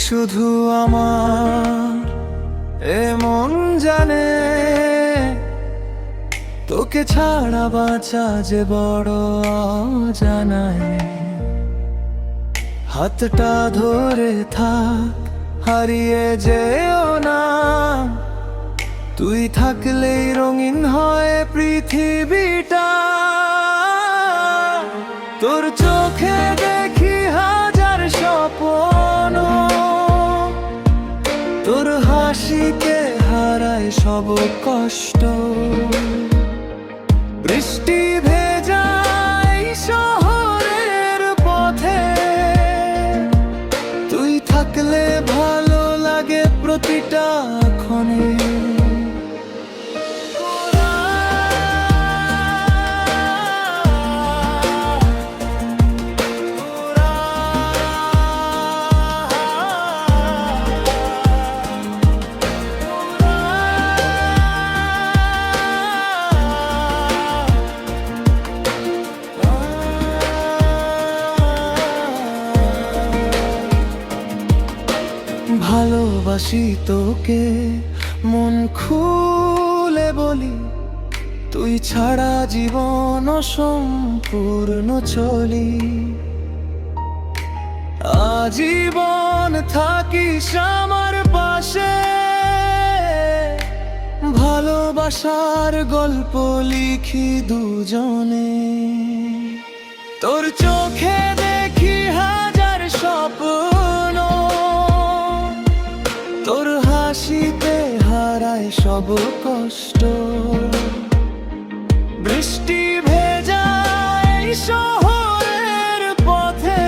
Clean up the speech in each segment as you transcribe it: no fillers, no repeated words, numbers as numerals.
শুধু আমার এমন জানে, তোকে ছাড়া বাঁচা যে বড় অজানায়। হাতটা ধরে থাক, হারিয়ে যেও না, তুই থাকলেই রঙিন হয় পৃথিবীটা। তোর চোখে দেখি হাজার স্বপ্ন, তোর হাসিতে হারায় সব কষ্ট। বৃষ্টি ভেজায় শহরের পথে, তুই থাকলে ভালো লাগে প্রতিটা ক্ষণে। ভালোবাসি তোকে মন খুলে বলি, তুই ছাড়া জীবন অসম্পূর্ণ চলি। আজীবন থাকিস আমার পাশে, ভালোবাসার গল্প লিখি দুজনে। তোর চোখে দেখি হাজার স্বপ্ন, তোর হাসিতে হারায় সব কষ্ট। বৃষ্টি ভেজায় শহরের পথে,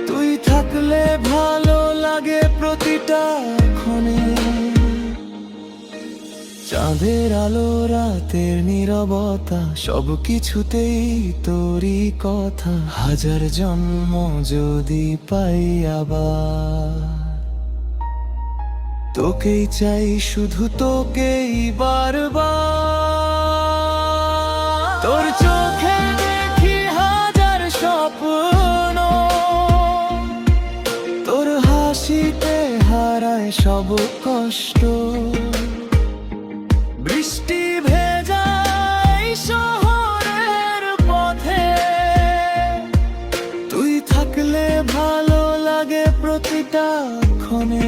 তুই থাকলে ভালো লাগে প্রতিটা ক্ষণে। চাঁদের আলো, রাতের নীরবতা, সব কিছুতেই তোরই কথা। হাজার জন্ম যদি পাই আবার, তোকেই চাই, শুধু তোকেই বারবার। তোর চোখে দেখি হাজার স্বপ্ন, তোর হাসিতে হারায় সব কষ্ট। বৃষ্টি ভেজায় শহরের পথে, তুই থাকলে ভালো লাগে প্রতিটা ক্ষণে।